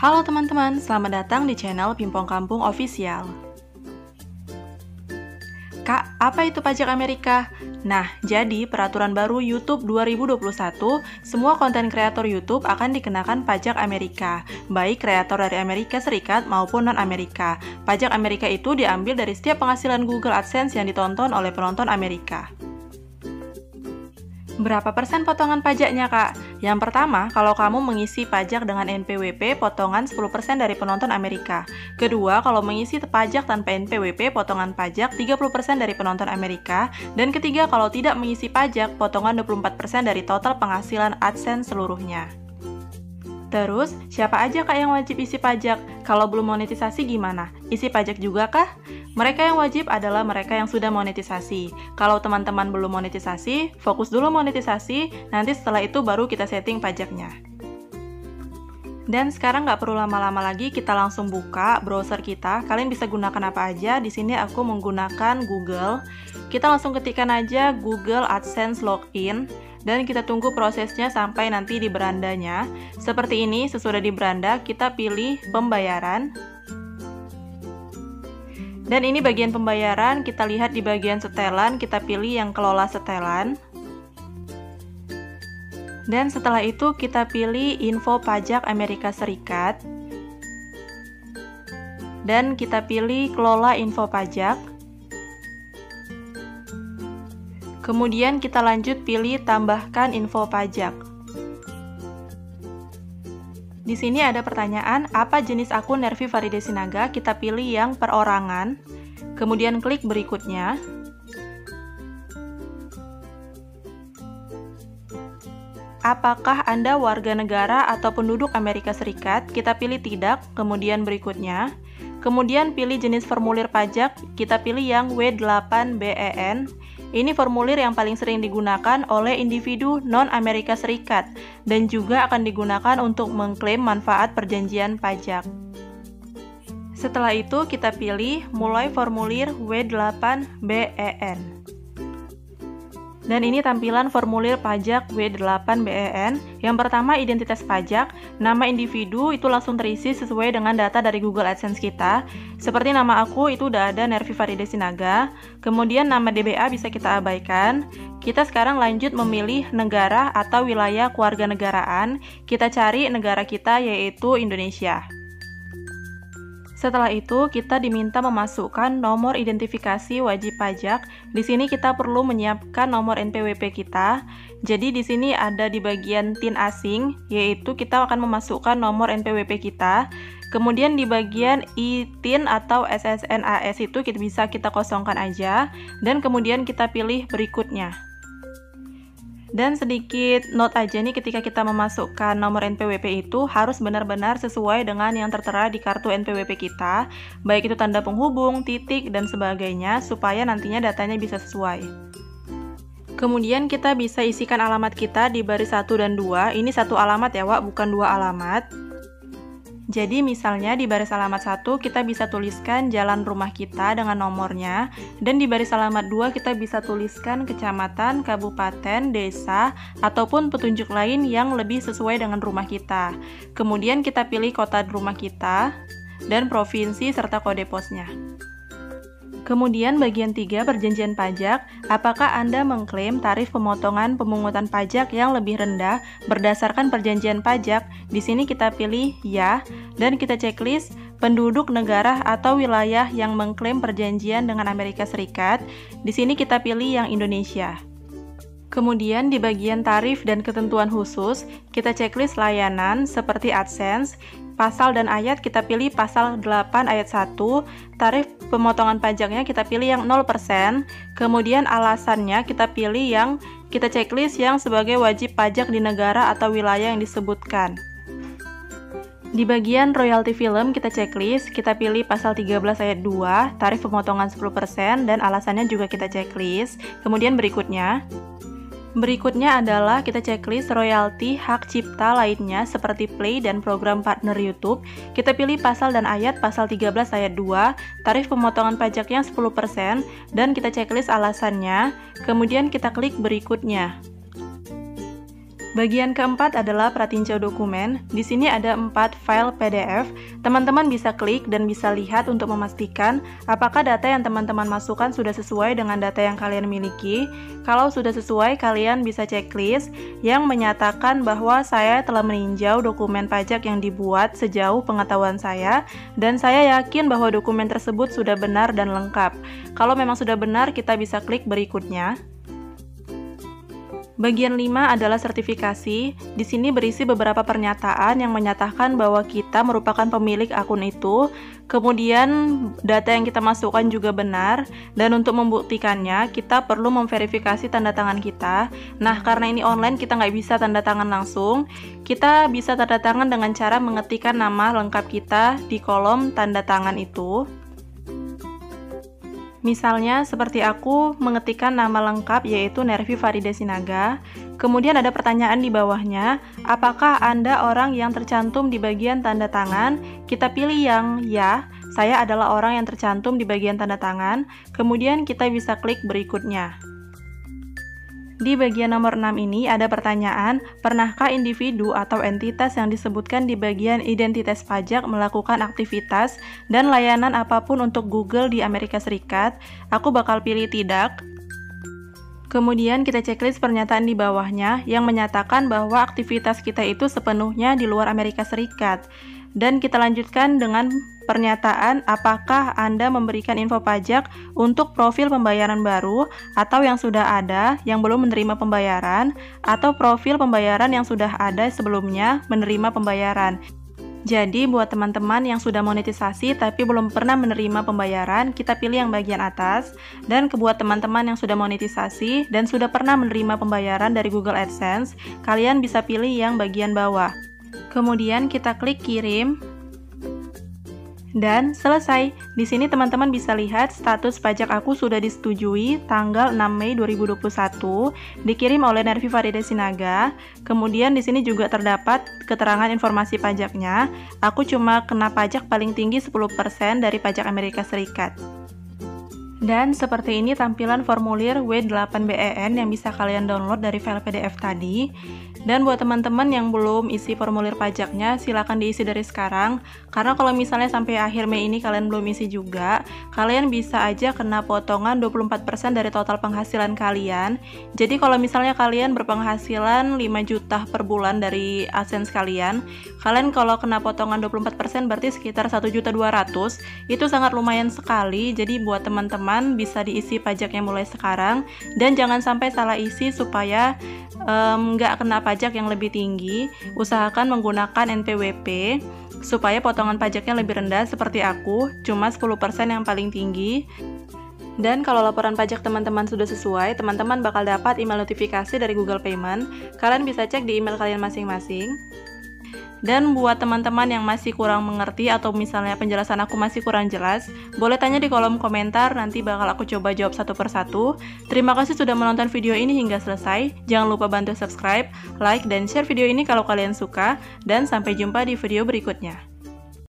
Halo teman-teman, selamat datang di channel Pimpong Kampung Official. Kak, apa itu pajak Amerika? Nah, jadi peraturan baru YouTube 2021, semua konten kreator YouTube akan dikenakan pajak Amerika, baik kreator dari Amerika Serikat maupun non-Amerika. Pajak Amerika itu diambil dari setiap penghasilan Google AdSense yang ditonton oleh penonton Amerika. Berapa persen potongan pajaknya, Kak? Yang pertama, kalau kamu mengisi pajak dengan NPWP, potongan 10% dari penonton Amerika. Kedua, kalau mengisi pajak tanpa NPWP, potongan pajak 30% dari penonton Amerika. Dan ketiga, kalau tidak mengisi pajak, potongan 24% dari total penghasilan AdSense seluruhnya. Terus, siapa aja Kak yang wajib isi pajak? Kalau belum monetisasi gimana? Isi pajak juga kah? Mereka yang wajib adalah mereka yang sudah monetisasi. Kalau teman-teman belum monetisasi, fokus dulu monetisasi, nanti setelah itu baru kita setting pajaknya. Dan sekarang nggak perlu lama-lama lagi, kita langsung buka browser kita. Kalian bisa gunakan apa aja. Di sini aku menggunakan Google. Kita langsung ketikkan aja Google AdSense Login. Dan kita tunggu prosesnya sampai nanti di berandanya. Seperti ini, sesudah di beranda, kita pilih pembayaran. Dan ini bagian pembayaran, kita lihat di bagian setelan, kita pilih yang kelola setelan. Dan setelah itu kita pilih info pajak Amerika Serikat. Dan kita pilih kelola info pajak. Kemudian kita lanjut pilih tambahkan info pajak. Di sini ada pertanyaan, apa jenis akun Nervi Faride Sinaga? Kita pilih yang perorangan. Kemudian klik berikutnya. Apakah Anda warga negara atau penduduk Amerika Serikat? Kita pilih tidak, kemudian berikutnya. Kemudian pilih jenis formulir pajak, kita pilih yang W8BEN. Ini formulir yang paling sering digunakan oleh individu non-Amerika Serikat dan juga akan digunakan untuk mengklaim manfaat perjanjian pajak. Setelah itu kita pilih mulai formulir W8BEN. Dan ini tampilan formulir pajak W8BEN. Yang pertama identitas pajak, nama individu itu langsung terisi sesuai dengan data dari Google AdSense kita. Seperti nama aku itu udah ada Nervi Faride Sinaga. Kemudian nama DBA bisa kita abaikan. Kita sekarang lanjut memilih negara atau wilayah kewarganegaraan. Kita cari negara kita yaitu Indonesia. Setelah itu, kita diminta memasukkan nomor identifikasi wajib pajak. Di sini kita perlu menyiapkan nomor NPWP kita. Jadi di sini ada di bagian TIN asing, yaitu kita akan memasukkan nomor NPWP kita. Kemudian di bagian ITIN atau SSNAS itu bisa kita kosongkan aja. Dan kemudian kita pilih berikutnya. Dan sedikit note aja nih, ketika kita memasukkan nomor NPWP itu harus benar-benar sesuai dengan yang tertera di kartu NPWP kita, baik itu tanda penghubung, titik, dan sebagainya, supaya nantinya datanya bisa sesuai. Kemudian kita bisa isikan alamat kita di baris 1 dan 2, ini satu alamat ya Wak, bukan dua alamat. Jadi misalnya di baris alamat 1 kita bisa tuliskan jalan rumah kita dengan nomornya, dan di baris alamat 2 kita bisa tuliskan kecamatan, kabupaten, desa, ataupun petunjuk lain yang lebih sesuai dengan rumah kita. Kemudian kita pilih kota rumah kita, dan provinsi serta kode posnya. Kemudian bagian 3 perjanjian pajak, apakah Anda mengklaim tarif pemotongan pemungutan pajak yang lebih rendah berdasarkan perjanjian pajak? Di sini kita pilih ya, dan kita checklist penduduk negara atau wilayah yang mengklaim perjanjian dengan Amerika Serikat. Di sini kita pilih yang Indonesia. Kemudian di bagian tarif dan ketentuan khusus, kita checklist layanan seperti AdSense. Pasal dan ayat kita pilih pasal 8 ayat 1, tarif pemotongan pajaknya kita pilih yang 0%, kemudian alasannya kita pilih yang kita checklist yang sebagai wajib pajak di negara atau wilayah yang disebutkan. Di bagian royalti film kita checklist, kita pilih pasal 13 ayat 2, tarif pemotongan 10%, dan alasannya juga kita checklist. Kemudian Berikutnya adalah kita checklist royalti hak cipta lainnya seperti Play dan program partner YouTube. Kita pilih pasal dan ayat pasal 13 ayat 2, tarif pemotongan pajaknya 10%, dan kita checklist alasannya. Kemudian kita klik berikutnya. Bagian keempat adalah pratinjau dokumen. Di sini ada 4 file PDF. Teman-teman bisa klik dan bisa lihat untuk memastikan apakah data yang teman-teman masukkan sudah sesuai dengan data yang kalian miliki. Kalau sudah sesuai, kalian bisa checklist yang menyatakan bahwa saya telah meninjau dokumen pajak yang dibuat sejauh pengetahuan saya, dan saya yakin bahwa dokumen tersebut sudah benar dan lengkap. Kalau memang sudah benar, kita bisa klik berikutnya. Bagian 5 adalah sertifikasi. Di sini berisi beberapa pernyataan yang menyatakan bahwa kita merupakan pemilik akun itu. Kemudian data yang kita masukkan juga benar, dan untuk membuktikannya kita perlu memverifikasi tanda tangan kita. Nah, karena ini online kita nggak bisa tanda tangan langsung. Kita bisa tanda tangan dengan cara mengetikkan nama lengkap kita di kolom tanda tangan itu. Misalnya seperti aku mengetikkan nama lengkap yaitu Nervi Farida Sinaga. Kemudian ada pertanyaan di bawahnya, apakah Anda orang yang tercantum di bagian tanda tangan? Kita pilih yang ya, saya adalah orang yang tercantum di bagian tanda tangan. Kemudian kita bisa klik berikutnya. Di bagian nomor 6 ini ada pertanyaan, pernahkah individu atau entitas yang disebutkan di bagian identitas pajak melakukan aktivitas dan layanan apapun untuk Google di Amerika Serikat? Aku bakal pilih tidak. Kemudian kita checklist pernyataan di bawahnya yang menyatakan bahwa aktivitas kita itu sepenuhnya di luar Amerika Serikat. Dan kita lanjutkan dengan pernyataan apakah Anda memberikan info pajak untuk profil pembayaran baru atau yang sudah ada yang belum menerima pembayaran, atau profil pembayaran yang sudah ada sebelumnya menerima pembayaran. Jadi buat teman-teman yang sudah monetisasi tapi belum pernah menerima pembayaran, kita pilih yang bagian atas. Dan buat teman-teman yang sudah monetisasi dan sudah pernah menerima pembayaran dari Google AdSense, kalian bisa pilih yang bagian bawah. Kemudian kita klik kirim dan selesai. Di sini teman-teman bisa lihat status pajak aku sudah disetujui tanggal 6 Mei 2021, dikirim oleh Nervi Farida Sinaga. Kemudian di sini juga terdapat keterangan informasi pajaknya. Aku cuma kena pajak paling tinggi 10% dari pajak Amerika Serikat. Dan seperti ini tampilan formulir W8BEN yang bisa kalian download dari file PDF tadi. Dan buat teman-teman yang belum isi formulir pajaknya, silakan diisi dari sekarang. Karena kalau misalnya sampai akhir Mei ini kalian belum isi juga, kalian bisa aja kena potongan 24% dari total penghasilan kalian. Jadi kalau misalnya kalian berpenghasilan 5 juta per bulan dari AdSense kalian kalau kena potongan 24% berarti sekitar 1.200.000. Itu sangat lumayan sekali. Jadi buat teman-teman bisa diisi pajaknya mulai sekarang, dan jangan sampai salah isi supaya nggak kena pajak yang lebih tinggi. Usahakan menggunakan NPWP supaya potongan pajaknya lebih rendah seperti aku, cuma 10% yang paling tinggi. Dan kalau laporan pajak teman-teman sudah sesuai, teman-teman bakal dapat email notifikasi dari Google Payment. Kalian bisa cek di email kalian masing-masing. Dan buat teman-teman yang masih kurang mengerti atau misalnya penjelasan aku masih kurang jelas, boleh tanya di kolom komentar, nanti bakal aku coba jawab satu persatu. Terima kasih sudah menonton video ini hingga selesai. Jangan lupa bantu subscribe, like, dan share video ini kalau kalian suka. Dan sampai jumpa di video berikutnya.